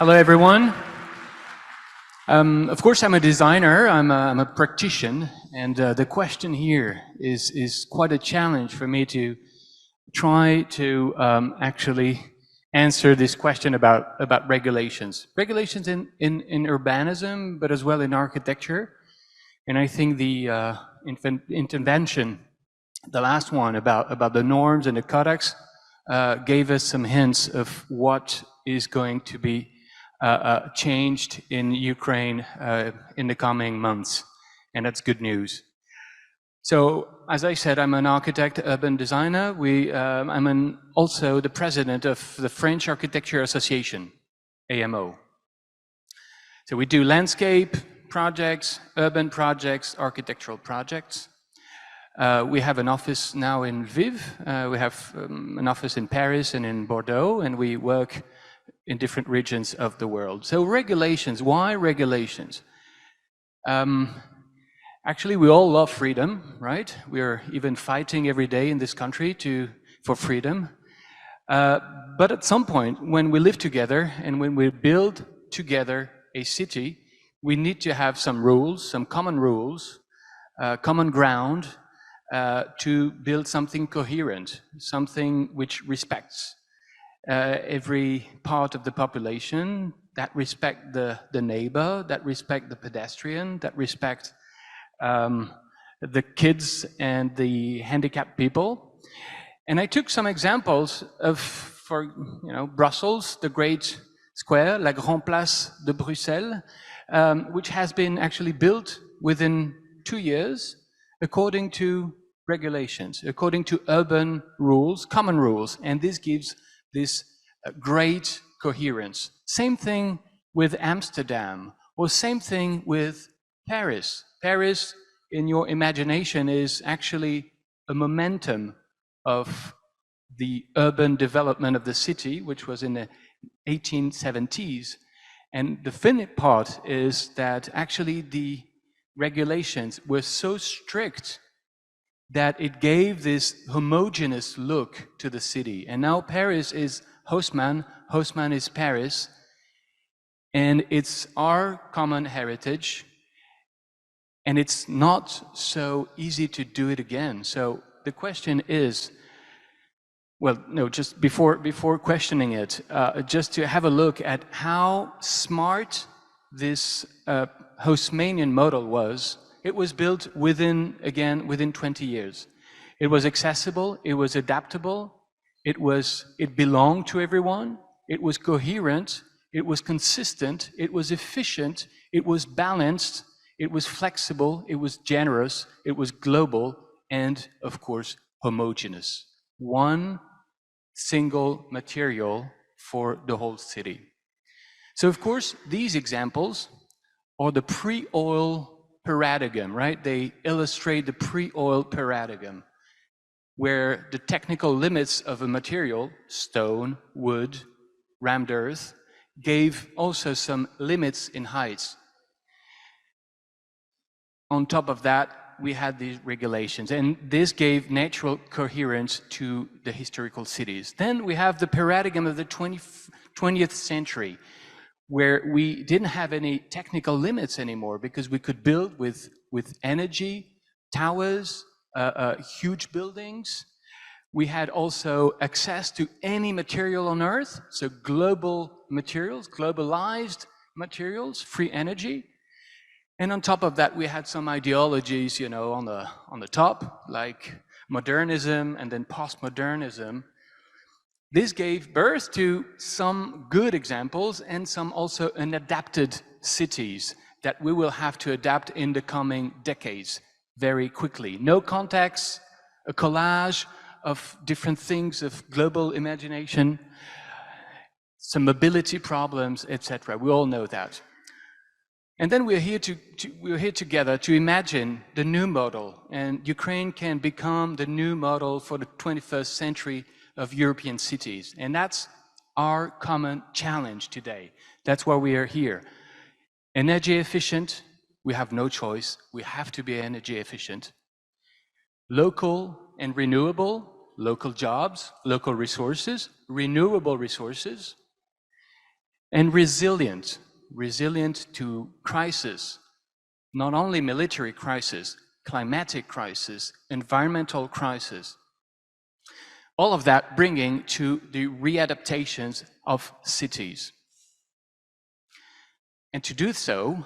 Hello, everyone. Of course, I'm a designer, I'm a practitioner, and the question here is quite a challenge for me to try to actually answer this question about regulations. Regulations in urbanism, but as well in architecture. And I think the intervention, the last one about the norms and the codex, gave us some hints of what is going to be changed in Ukraine in the coming months, and that's good news. So, as I said, I'm an architect, urban designer. I'm also the president of the French Architecture Association, AMO. So we do landscape projects, urban projects, architectural projects. We have an office now in Lviv. We have an office in Paris and in Bordeaux, and we work in different regions of the world. So regulations, why regulations? Actually, we all love freedom, right? We are even fighting every day in this country for freedom. But at some point, when we live together and when we build together a city, we need to have some rules, some common rules, common ground to build something coherent, something which respects every part of the population, that respect the neighbor, that respect the pedestrian, that respect the kids and the handicapped people. And I took some examples of, Brussels, the great square, la Grande Place de Bruxelles, which has been actually built within 2 years according to regulations, according to urban rules, common rules, and this gives this great coherence. Same thing with Amsterdam, or same thing with Paris. Paris, in your imagination, is actually a momentum of the urban development of the city, which was in the 1870s. And the funny part is that actually the regulations were so strict that it gave this homogeneous look to the city. And now Paris is Haussmann, Haussmann is Paris, and it's our common heritage, and it's not so easy to do it again. So the question is, well, no, just before questioning it, just to have a look at how smart this Haussmannian model was. It was built within 20 years. It was accessible, it was adaptable, it belonged to everyone, it was coherent, it was consistent, it was efficient, it was balanced, it was flexible, it was generous, it was global, and of course, homogeneous. One single material for the whole city. So of course, these examples are the pre-oil paradigm, right? They illustrate the pre-oil paradigm, where the technical limits of a material, stone, wood, rammed earth, gave also some limits in heights. On top of that, we had these regulations, and this gave natural coherence to the historical cities. Then we have the paradigm of the 20th century, where we didn't have any technical limits anymore because we could build with energy, towers, huge buildings. We had also access to any material on Earth, so global materials, globalized materials, free energy. And on top of that, we had some ideologies, on the top, like modernism and then postmodernism. This gave birth to some good examples and some also unadapted cities that we will have to adapt in the coming decades very quickly. No context, a collage of different things, of global imagination, some mobility problems, etc. We all know that. And then we're here together to imagine the new model, and Ukraine can become the new model for the 21st century of European cities. And that's our common challenge today. That's why we are here. Energy efficient, we have no choice. We have to be energy efficient. Local and renewable, local jobs, local resources, renewable resources. and resilient to crisis, not only military crisis, climatic crisis, environmental crisis. All of that bringing to the readaptations of cities. And to do so,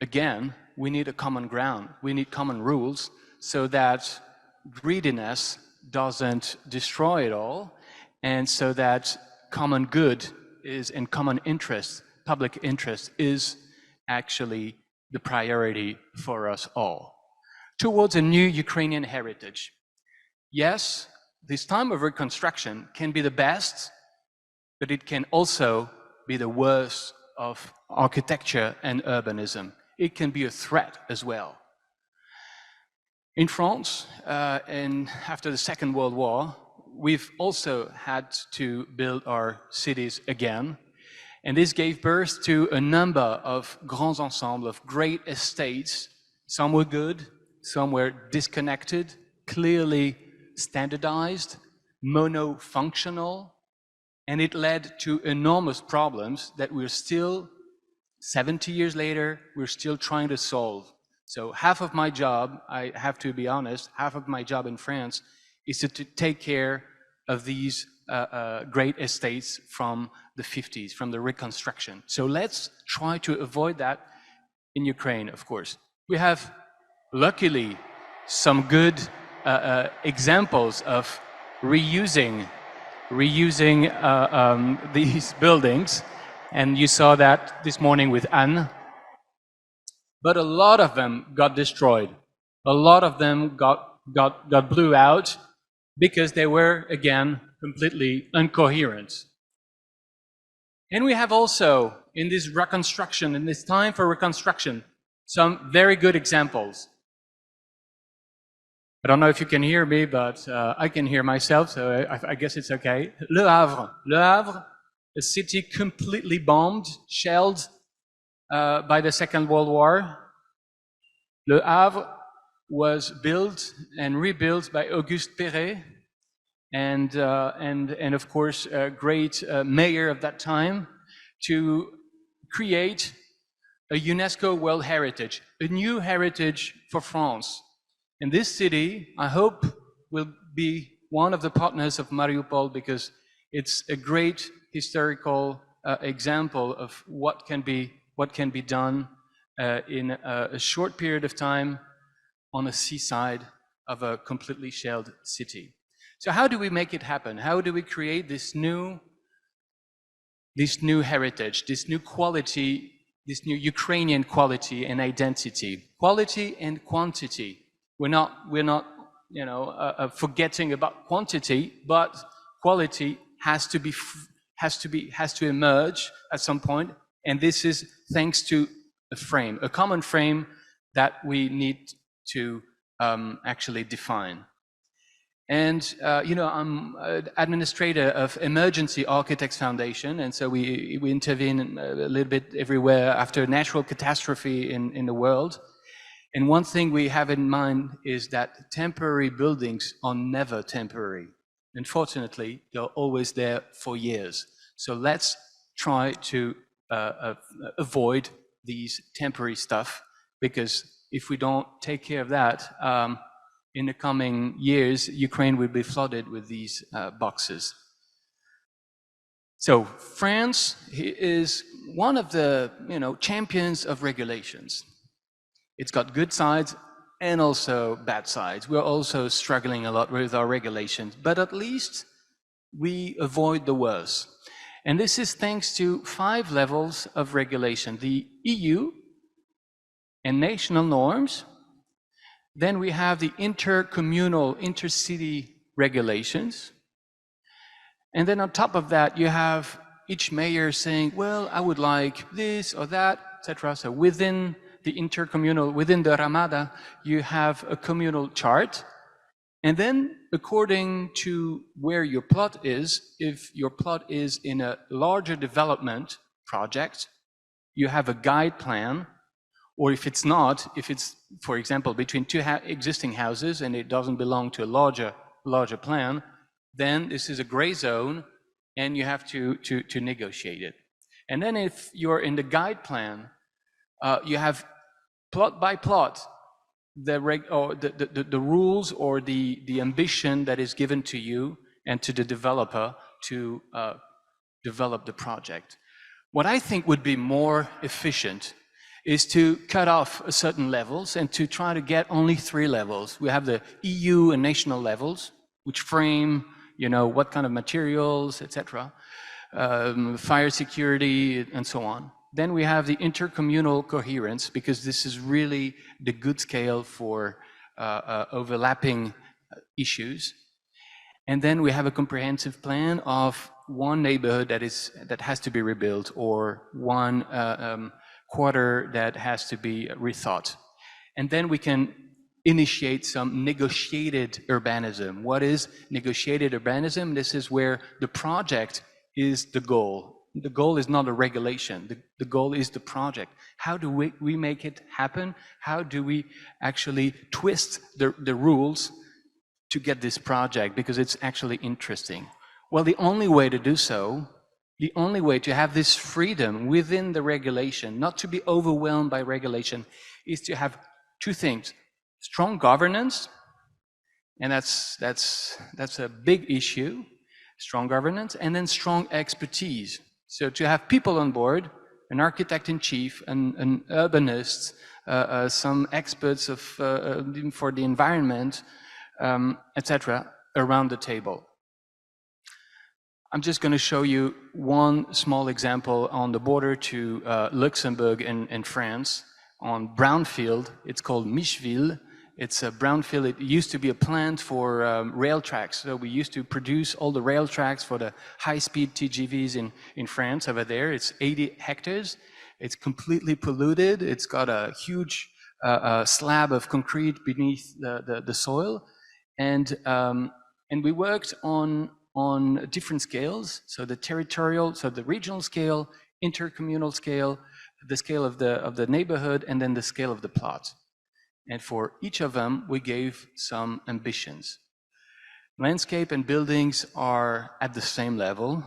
again, we need a common ground. We need common rules so that greediness doesn't destroy it all, and so that common good is in common interest, public interest is actually the priority for us all. Towards a new Ukrainian heritage. Yes, this time of reconstruction can be the best, but it can also be the worst of architecture and urbanism. It can be a threat as well. In France, and after the Second World War, we've also had to build our cities again. And this gave birth to a number of grands ensembles, of great estates. Some were good, some were disconnected, clearly standardized, monofunctional, and it led to enormous problems that we're still, 70 years later, we're still trying to solve. So half of my job, I have to be honest, half of my job in France is to take care of these great estates from the 50s, from the reconstruction. So let's try to avoid that in Ukraine, of course. We have, luckily, some good examples of reusing these buildings, and you saw that this morning with Anne. But a lot of them got destroyed. A lot of them got blew out because they were, again, completely incoherent. And we have also, in this reconstruction, in this time for reconstruction, some very good examples. I don't know if you can hear me, but I can hear myself, so I guess it's okay. Le Havre, a city completely bombed, shelled by the Second World War. Le Havre was built and rebuilt by Auguste Perret, and of course, a great mayor of that time, to create a UNESCO World Heritage, a new heritage for France. And this city, I hope, will be one of the partners of Mariupol, because it's a great historical example of what can be done in a short period of time on a seaside of a completely shelled city. So how do we make it happen? How do we create this new heritage, this new quality, this new Ukrainian quality and identity? Quality and quantity. We're not forgetting about quantity, but quality has to emerge at some point, and this is thanks to a common frame that we need to actually define. And I'm administrator of Emergency Architects Foundation, and so we intervene a little bit everywhere after natural catastrophe in the world. And one thing we have in mind is that temporary buildings are never temporary. Unfortunately, they're always there for years. So let's try to avoid these temporary stuff, because if we don't take care of that, in the coming years, Ukraine will be flooded with these boxes. So France is one of the champions of regulations. It's got good sides and also bad sides. We're also struggling a lot with our regulations, but at least we avoid the worst. And this is thanks to 5 levels of regulation: the EU and national norms. Then we have the intercommunal, intercity regulations. And then on top of that, you have each mayor saying, well, I would like this or that, etc. So within the intercommunal, within the Ramada, you have a communal chart. And then according to where your plot is, if your plot is in a larger development project, you have a guide plan. Or if it's not, if it's, for example, between 2 existing houses and it doesn't belong to a larger plan, then this is a gray zone and you have to negotiate it. And then if you're in the guide plan, you have plot by plot the rules or the ambition that is given to you and to the developer to develop the project. What I think would be more efficient is to cut off certain levels and to try to get only 3 levels. We have the EU and national levels, which frame, what kind of materials, etc., fire security, and so on. Then we have the intercommunal coherence, because this is really the good scale for overlapping issues. And then we have a comprehensive plan of one neighborhood that has to be rebuilt, or one quarter that has to be rethought. And then we can initiate some negotiated urbanism. What is negotiated urbanism? This is where the project is the goal. The goal is not a regulation. The goal is the project. How do we make it happen? How do we actually twist the rules to get this project, because it's actually interesting? Well, the only way to do so, the only way to have this freedom within the regulation, not to be overwhelmed by regulation, is to have 2 things: strong governance, and that's a big issue, strong governance, and then strong expertise. So to have people on board, an architect-in-chief, an urbanist, some experts for the environment, etc., around the table. I'm just going to show you one small example on the border to Luxembourg and France, on brownfield. It's called Micheville. It's a brownfield. It used to be a plant for rail tracks. So we used to produce all the rail tracks for the high-speed TGVs in France over there. It's 80 hectares. It's completely polluted. It's got a huge slab of concrete beneath the soil. And we worked on different scales. So the territorial, so the regional scale, intercommunal scale, the scale of the neighborhood, and then the scale of the plot. And for each of them, we gave some ambitions. Landscape and buildings are at the same level.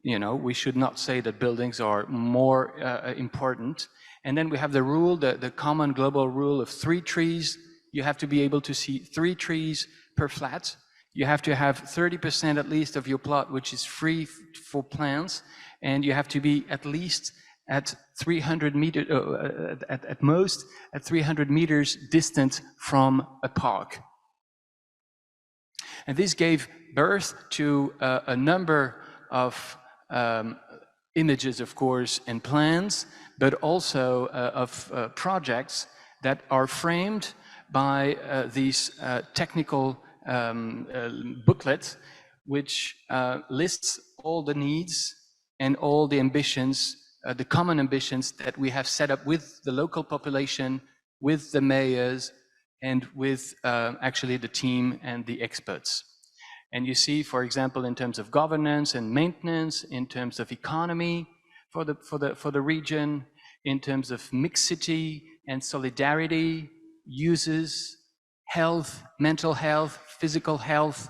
We should not say that buildings are more important. And then we have the rule, the common global rule of 3 trees. You have to be able to see 3 trees per flat. You have to have 30% at least of your plot which is free for plants, and you have to be at least at 300 meters, at most at 300 meters distant from a park. And this gave birth to a number of images, of course, and plans, but also of projects that are framed by these technical booklets, which lists all the needs and all the ambitions, the common ambitions that we have set up with the local population, with the mayors, and with actually the team and the experts. And you see, for example, in terms of governance and maintenance, in terms of economy for the region, in terms of mixity and solidarity, uses, health, mental health, physical health,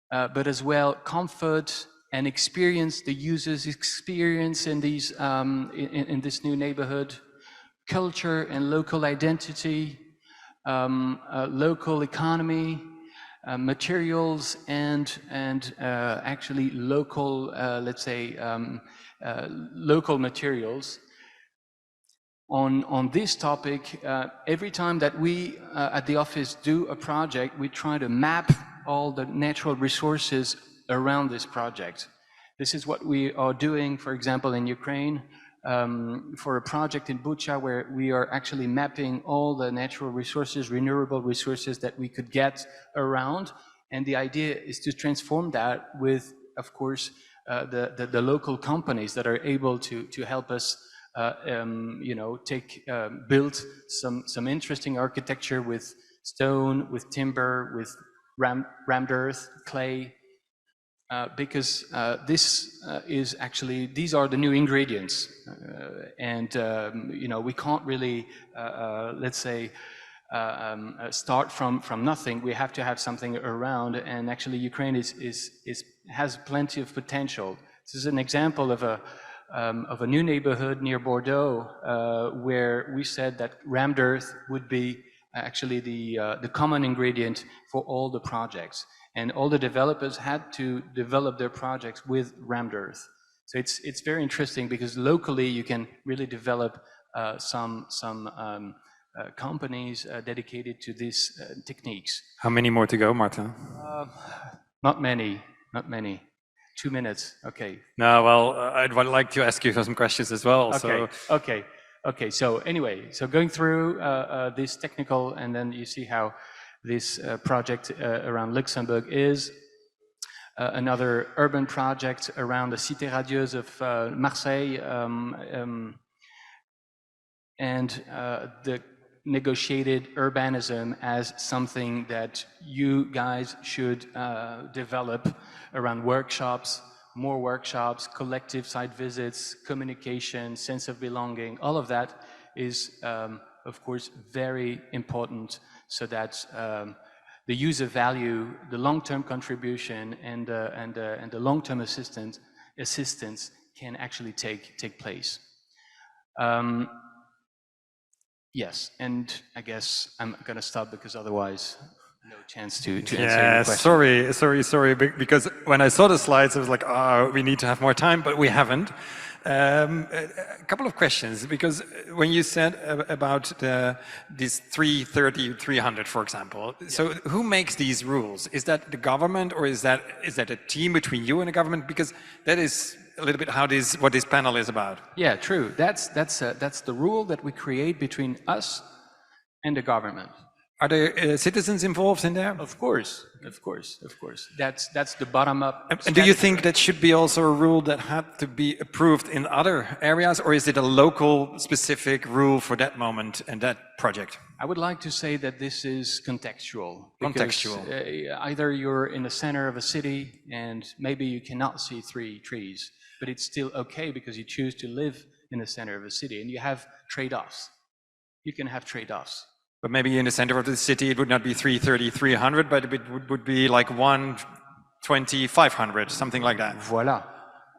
but as well comfort and experience, the users' experience in these in this new neighborhood, culture and local identity, local economy, materials, and actually local, let's say, local materials. On this topic, every time that we at the office do a project, we try to map all the natural resources around this project. This is what we are doing, for example, in Ukraine, for a project in Bucha, where we are actually mapping all the natural resources, renewable resources that we could get around. And the idea is to transform that with, of course, the local companies that are able to help us build some interesting architecture with stone, with timber, with rammed earth, clay, because this is actually, these are the new ingredients, and we can't really, let's say, start from nothing. We have to have something around, and actually Ukraine has plenty of potential. This is an example of of a new neighborhood near Bordeaux, where we said that rammed earth would be actually the common ingredient for all the projects. And all the developers had to develop their projects with rammed earth. So it's very interesting because locally you can really develop some companies dedicated to these techniques. How many more to go, Martin? Not many. 2 minutes. Okay. No, well, I'd like to ask you some questions as well. Okay. So anyway, so going through this technical, and then you see how this project around Luxembourg is. Another urban project around the Cité Radieuse of Marseille, and the negotiated urbanism as something that you guys should develop around workshops, more workshops, collective site visits, communication, sense of belonging. All of that is, of course, very important so that the user value, the long-term contribution, and the long-term assistance can actually take place. Yes, and I guess I'm going to stop because otherwise, no chance to answer your question. Sorry, because when I saw the slides, I was like, oh, we need to have more time, but we haven't. A couple of questions, because when you said about this 330, 300, for example, so who makes these rules? Is that the government, or is that a team between you and the government? Because that is a little bit what this panel is about. Yeah, true. That's the rule that we create between us and the government. Are there citizens involved in there? Of course. That's the bottom-up. And do you think that should be also a rule that had to be approved in other areas, or is it a local specific rule for that moment and that project? I would like to say that this is contextual. Contextual. Either you're in the center of a city and maybe you cannot see 3 trees, but it's still okay because you choose to live in the center of a city, and you have trade-offs. You can have trade-offs. But maybe in the center of the city, it would not be 330, 300, but it would be like 120, 500, something like that. Voila.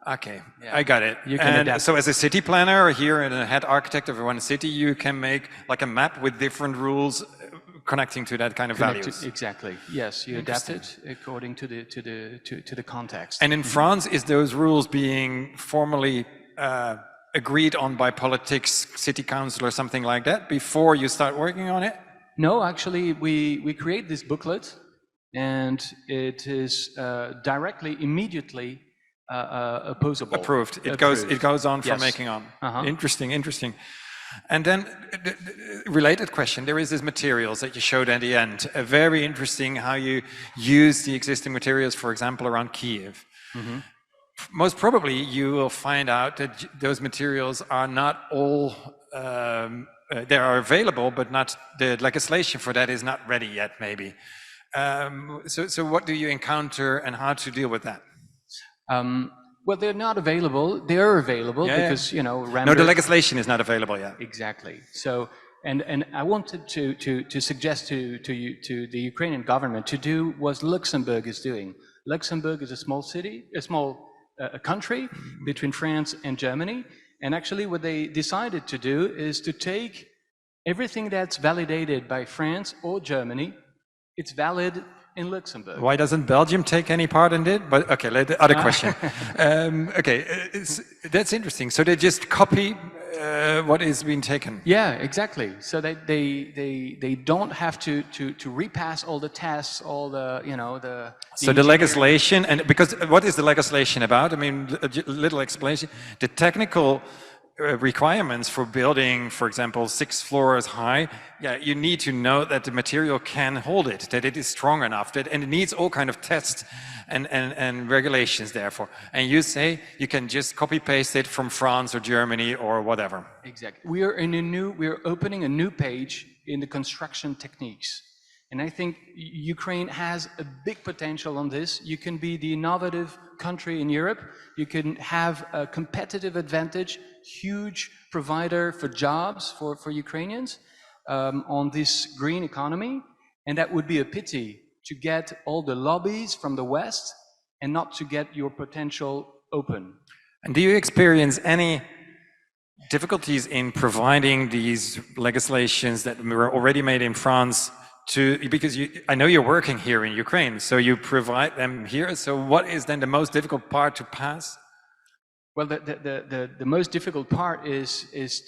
Okay, yeah. I got it. You can adapt. So as a city planner here and a head architect of one city, you can make like a map with different rules connecting to that kind of values. Exactly. Yes, you adapt it according to the context. And in France, is those rules being formally agreed on by politics, city council or something like that before you start working on it? No, actually we create this booklet, and it is directly, immediately opposable. Approved. It goes on from making on. Interesting. And then the related question, there is this materials that you showed at the end. Very interesting how you use the existing materials, for example, around Kiev. Mm-hmm. Most probably you will find out that those materials are not all, they are available, but not the legislation for that is not ready yet, maybe. So what do you encounter and how to deal with that? Well, they're not available. They are available because, you know, no, the legislation is not available yet. Exactly. So, and I wanted to suggest to the Ukrainian government to do what Luxembourg is doing. Luxembourg is a small city, a country between France and Germany. And actually what they decided to do is to take everything that's validated by France or Germany, it's valid in Luxembourg. Why doesn't Belgium take any part in it? But okay, the other question. Okay, that's interesting. So they just copy what is being taken. Yeah, exactly. So they don't have to repass all the tests, all the So the legislation, and because what is the legislation about? I mean, a little explanation. The technical requirements for building, for example, 6 floors high, you need to know that the material can hold it, that it is strong enough, and it needs all kind of tests and regulations therefore. And you say you can just copy paste it from France or Germany or whatever. Exactly. We are opening a new page in the construction techniques. And I think Ukraine has a big potential on this. You can be the innovative country in Europe. You can have a competitive advantage, huge provider for jobs for Ukrainians on this green economy. And that would be a pity to get all the lobbies from the West and not to get your potential open. And do you experience any difficulties in providing these legislations that were already made in France because I know you're working here in Ukraine, so you provide them here. So what is then the most difficult part to pass? Well, the most difficult part is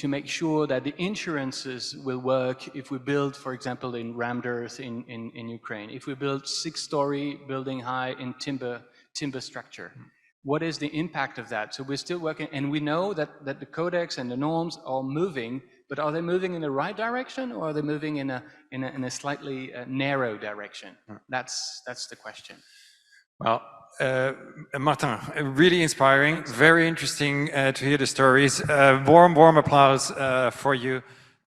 to make sure that the insurances will work if we build, for example, in rammed earth in Ukraine. If we build 6-story building high in timber structure, what is the impact of that? So we're still working, and we know that the codex and the norms are moving, but are they moving in the right direction, or are they moving in a slightly narrow direction? That's the question. Well, Martin, really inspiring, very interesting to hear the stories. Warm applause for you.